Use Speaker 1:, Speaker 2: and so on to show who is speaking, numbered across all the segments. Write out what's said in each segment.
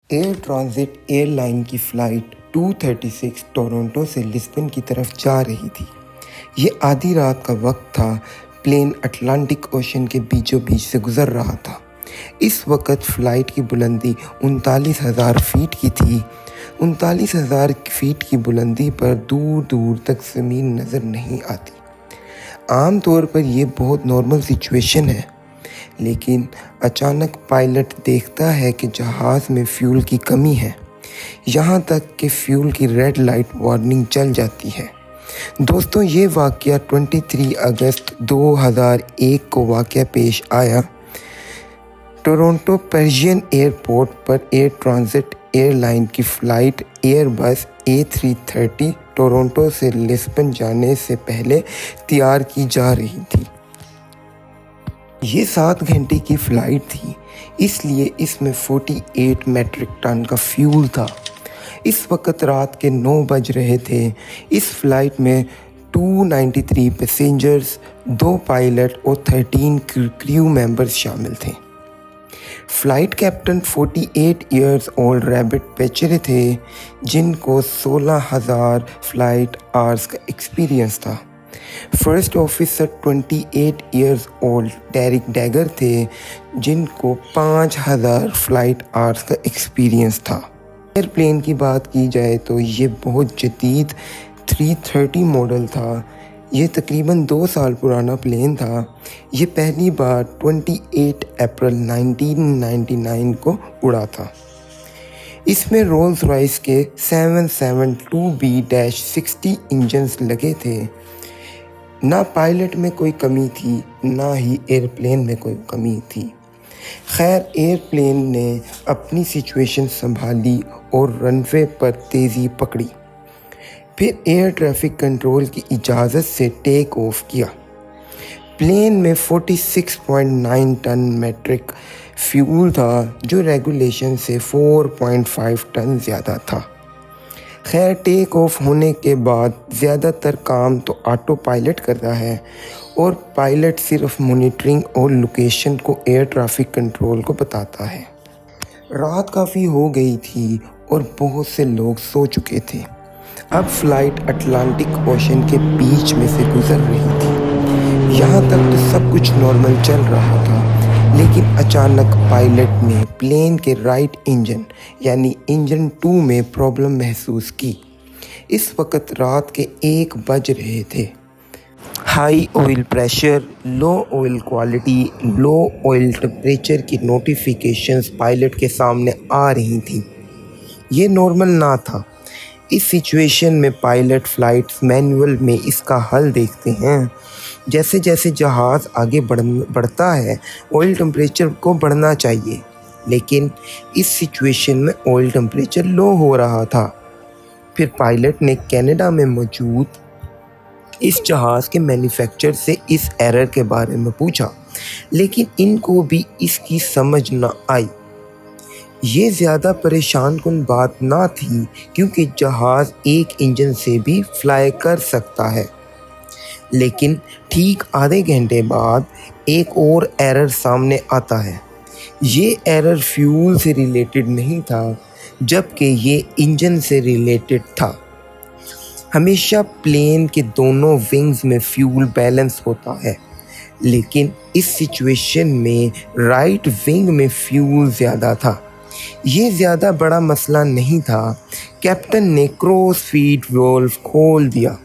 Speaker 1: Air transit airline की flight 236 Toronto से Lisbon की तरफ जा रही थी। ये आधी रात का वक्त था। प्लेन अटलांटिक ओशन के बीचों बीच से गुजर रहा था। इस वक्त फ़्लाइट की बुलंदी 39,000 फीट की थी। 39,000 फीट की बुलंदी पर दूर दूर तक ज़मीन नज़र नहीं आती। आम तौर पर यह बहुत नॉर्मल सिचुएशन है, लेकिन अचानक पायलट देखता है कि जहाज़ में फ्यूल की कमी है। यहाँ तक कि फ्यूल की रेड लाइट वार्निंग चल जाती है। दोस्तों, ये वाक़या 23 अगस्त 2001 को वाक़या पेश आया। टोरंटो पर्शियन एयरपोर्ट पर एयर ट्रांजिट एयरलाइन की फ़्लाइट एयरबस A330 टोरंटो से लिस्बन जाने से पहले तैयार की जा रही थी। ये 7 घंटे की फ़्लाइट थी, इसलिए इसमें 48 मेट्रिक टन का फ्यूल था। इस वक्त रात के 9 बज रहे थे। इस फ़्लाइट में 293 पैसेंजर्स, 2 पायलट और 13 क्रू मेंबर्स शामिल थे। Flight captain 48 years old Robert पेचरे थे, जिनको 16,000 फ़्लाइट आवर्स का एक्सपीरियंस था। First officer 28 years old Derek Dagger थे, जिनको 5,000 फ़्लाइट आवर्स का एक्सपीरियंस था। एयरप्लेन की बात की जाए तो ये बहुत जदीद 330 मॉडल था। ये तकरीबन 2 साल पुराना प्लेन था। ये पहली बार 28 अप्रैल 1999 को उड़ा था। इसमें रोल्स रॉयस के 772B-60 इंजन्स लगे थे। ना पायलट में कोई कमी थी, ना ही एयरप्लेन में कोई कमी थी। खैर, एयरप्लेन ने अपनी सिचुएशन संभाली और रनवे पर तेज़ी पकड़ी। फिर एयर ट्रैफिक कंट्रोल की इजाज़त से टेक ऑफ किया। प्लेन में 46.9 टन मेट्रिक फ्यूल था, जो रेगुलेशन से 4.5 टन ज़्यादा था। खैर, टेक ऑफ होने के बाद ज़्यादातर काम तो ऑटो पायलट करता है और पायलट सिर्फ मॉनिटरिंग और लोकेशन को एयर ट्रैफिक कंट्रोल को बताता है। रात काफ़ी हो गई थी और बहुत से लोग सो चुके थे। अब फ़्लाइट अटलांटिक ओशन के बीच में से गुजर रही थी। यहाँ तक तो सब कुछ नॉर्मल चल रहा था, लेकिन अचानक पायलट ने प्लेन के राइट इंजन यानी इंजन 2 में प्रॉब्लम महसूस की। इस वक्त रात के 1 बज रहे थे। हाई ऑयल प्रेशर, लो ऑयल क्वालिटी, लो ऑयल टेम्परेचर की नोटिफिकेशंस पायलट के सामने आ रही थी। ये नॉर्मल ना था। इस सिचुएशन में पायलट फ़्लाइट्स मैनुअल में इसका हल देखते हैं। जैसे जैसे जहाज़ आगे बढ़ता है, ऑयल टेम्परेचर को बढ़ना चाहिए, लेकिन इस सिचुएशन में ऑयल टेम्परेचर लो हो रहा था। फिर पायलट ने कनाडा में मौजूद इस जहाज़ के मैन्युफैक्चरर से इस एरर के बारे में पूछा, लेकिन इनको भी इसकी समझ न आई। ये ज़्यादा परेशान कुन बात ना थी, क्योंकि जहाज़ एक इंजन से भी फ्लाई कर सकता है। लेकिन ठीक आधे घंटे बाद एक और एरर सामने आता है। ये एरर फ्यूल से रिलेटेड नहीं था, जबकि ये इंजन से रिलेटेड था। हमेशा प्लेन के दोनों विंग्स में फ्यूल बैलेंस होता है, लेकिन इस सिचुएशन में राइट विंग में फ्यूल ज़्यादा था। ये ज़्यादा बड़ा मसला नहीं था। कैप्टन ने क्रॉस फीड वाल्व खोल दिया।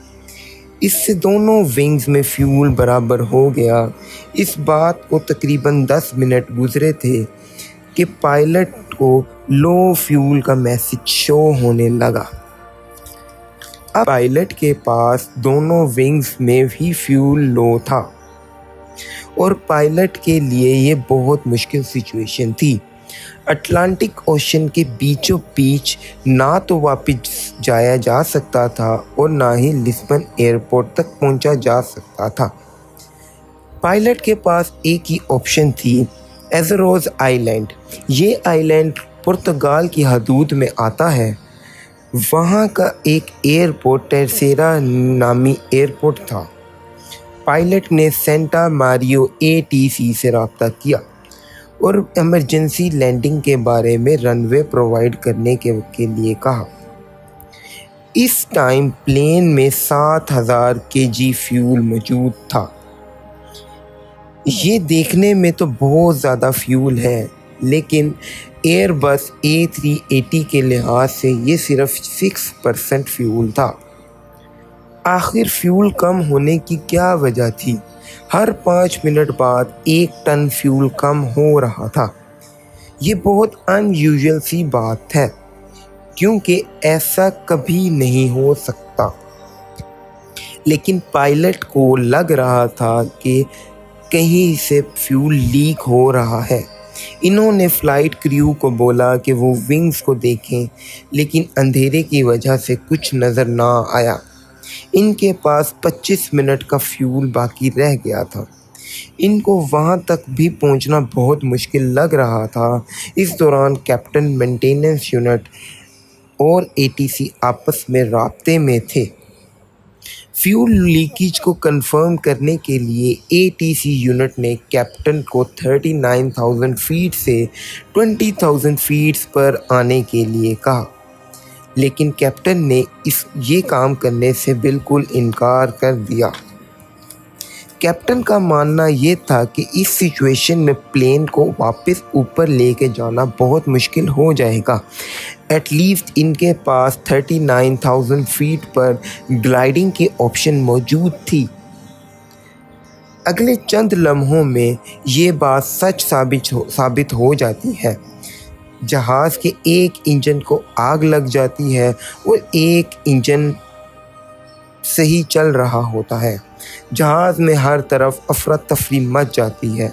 Speaker 1: इससे दोनों विंग्स में फ्यूल बराबर हो गया। इस बात को तकरीबन 10 मिनट गुजरे थे कि पायलट को लो फ्यूल का मैसेज शो होने लगा। अब पायलट के पास दोनों विंग्स में भी फ्यूल लो था और पायलट के लिए ये बहुत मुश्किल सिचुएशन थी। अटलांटिक ओशन के बीचों बीच ना तो वापस जाया जा सकता था और ना ही लिस्बन एयरपोर्ट तक पहुंचा जा सकता था। पायलट के पास एक ही ऑप्शन थी, एज़रोज़ आइलैंड। ये आइलैंड पुर्तगाल की हदूद में आता है। वहाँ का एक एयरपोर्ट टर्सेरा नामी एयरपोर्ट था। पायलट ने सेंटा मारियो ATC से रब्ता किया। اور ایمرجنسی لینڈنگ کے بارے میں رن وے پرووائڈ کرنے کے لیے کہا۔ اس ٹائم پلین میں 7000 kg فیول موجود تھا۔ یہ دیکھنے میں تو بہت زیادہ فیول ہے، لیکن ایئر بس A380 کے لحاظ سے یہ صرف 6% فیول تھا۔ آخر فیول کم ہونے کی کیا وجہ تھی؟ ہر 5 منٹ بعد 1 ٹن فیول کم ہو رہا تھا۔ یہ بہت ان یوزول سی بات ہے، کیونکہ ایسا کبھی نہیں ہو سکتا۔ لیکن پائلٹ کو لگ رہا تھا کہ کہیں سے فیول لیک ہو رہا ہے۔ انہوں نے فلائٹ کریو کو بولا کہ وہ ونگز کو دیکھیں، لیکن اندھیرے کی وجہ سے کچھ نظر نہ آیا۔ ان کے پاس 25 منٹ کا فیول باقی رہ گیا تھا۔ ان کو وہاں تک بھی پہنچنا بہت مشکل لگ رہا تھا۔ اس دوران کیپٹن، مینٹیننس یونٹ اور ATC آپس میں رابطے میں تھے۔ فیول لیکیج کو کنفرم کرنے کے لیے ATC یونٹ نے کیپٹن کو 39,000 فیٹ سے 20,000 فیٹ پر آنے کے لیے کہا، لیکن کیپٹن نے یہ کام کرنے سے بالکل انکار کر دیا۔ کیپٹن کا ماننا یہ تھا کہ اس سچویشن میں پلین کو واپس اوپر لے کے جانا بہت مشکل ہو جائے گا۔ ایٹ لیسٹ ان کے پاس 39,000 فیٹ پر گلائڈنگ کی آپشن موجود تھی۔ اگلے چند لمحوں میں یہ بات سچ ثابت ہو جاتی ہے۔ جہاز کے ایک انجن کو آگ لگ جاتی ہے اور ایک انجن صحیح چل رہا ہوتا ہے۔ جہاز میں ہر طرف افراتفری مچ جاتی ہے۔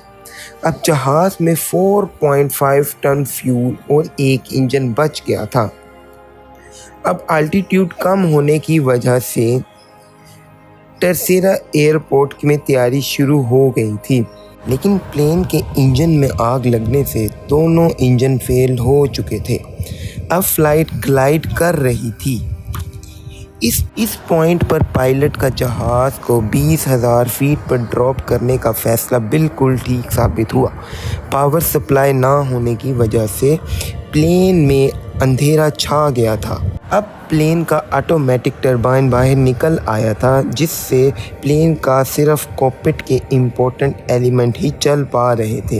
Speaker 1: اب جہاز میں 4.5 ٹن فیول اور ایک انجن بچ گیا تھا۔ اب الٹیٹیوڈ کم ہونے کی وجہ سے ٹرسیرا ایئرپورٹ میں تیاری شروع ہو گئی تھی، لیکن پلین کے انجن میں آگ لگنے سے دونوں انجن فیل ہو چکے تھے۔ اب فلائٹ گلائڈ کر رہی تھی۔ اس پوائنٹ پر پائلٹ کا جہاز کو 20,000 فیٹ پر ڈراپ کرنے کا فیصلہ بالکل ٹھیک ثابت ہوا۔ پاور سپلائی نہ ہونے کی وجہ سے پلین میں اندھیرا چھا گیا تھا۔ اب پلین کا آٹومیٹک ٹربائن باہر نکل آیا تھا، جس سے پلین کا صرف کاکپٹ کے امپورٹنٹ ایلیمنٹ ہی چل پا رہے تھے۔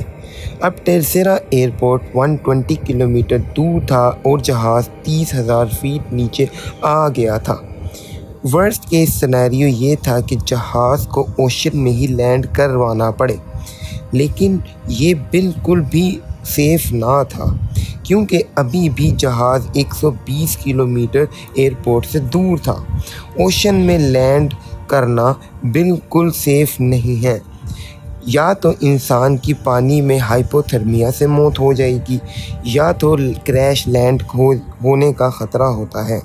Speaker 1: اب ٹرسیرا ایئرپورٹ 120 کلومیٹر دور تھا اور جہاز 30,000 فیٹ نیچے آ گیا تھا۔ ورسٹ کیس سینیریو یہ تھا کہ جہاز کو اوشن میں ہی لینڈ کروانا پڑے، لیکن یہ بالکل بھی سیف نہ تھا، کیونکہ ابھی بھی جہاز 120 کلومیٹر ایئرپورٹ سے دور تھا۔ اوشن میں لینڈ کرنا بالکل سیف نہیں ہے۔ یا تو انسان کی پانی میں ہائپوتھرمیا سے موت ہو جائے گی، یا تو کریش لینڈ ہونے کا خطرہ ہوتا ہے۔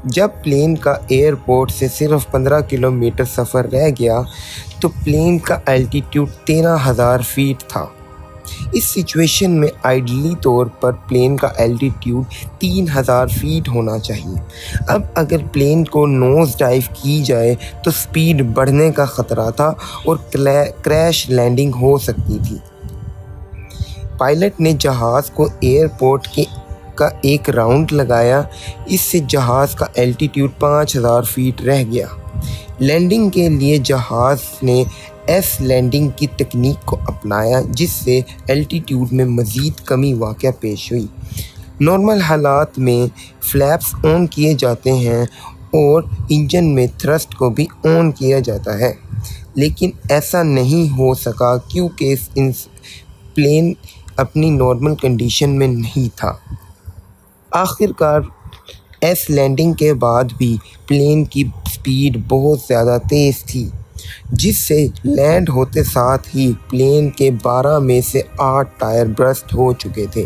Speaker 1: جب پلین کا ایئرپورٹ سے صرف 15 کلومیٹر سفر رہ گیا تو پلین کا الٹیٹیوڈ 13,000 فیٹ تھا۔ اس سچویشن میں آئیڈلی طور پر پلین کا الٹیٹیوڈ 3,000 فیٹ ہونا چاہیے۔ اب اگر پلین کو نوز ڈائیو کی جائے تو سپیڈ بڑھنے کا خطرہ تھا اور کریش لینڈنگ ہو سکتی تھی۔ پائلٹ نے جہاز کو ایئرپورٹ کا ایک راؤنڈ لگایا، اس سے جہاز کا الٹیٹیوڈ 5,000 فیٹ رہ گیا۔ لینڈنگ کے لیے جہاز نے ایس لینڈنگ کی تکنیک کو اپنایا، جس سے الٹیٹیوڈ میں مزید کمی واقع پیش ہوئی۔ نارمل حالات میں فلیپس آن کیے جاتے ہیں اور انجن میں تھرسٹ کو بھی آن کیا جاتا ہے، لیکن ایسا نہیں ہو سکا کیونکہ پلین اپنی نارمل کنڈیشن میں نہیں تھا۔ آخر کار ایس لینڈنگ کے بعد بھی پلین کی سپیڈ بہت زیادہ تیز تھی، جس سے لینڈ ہوتے ساتھ ہی پلین کے 12 میں سے 8 ٹائر برسٹ ہو چکے تھے،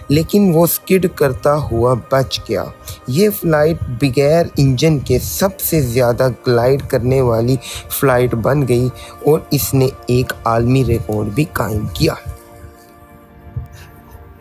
Speaker 1: لیکن وہ سکڈ کرتا ہوا بچ گیا۔ یہ فلائٹ بغیر انجن کے سب سے زیادہ گلائڈ کرنے والی فلائٹ بن گئی اور اس نے ایک عالمی ریکارڈ بھی قائم کیا۔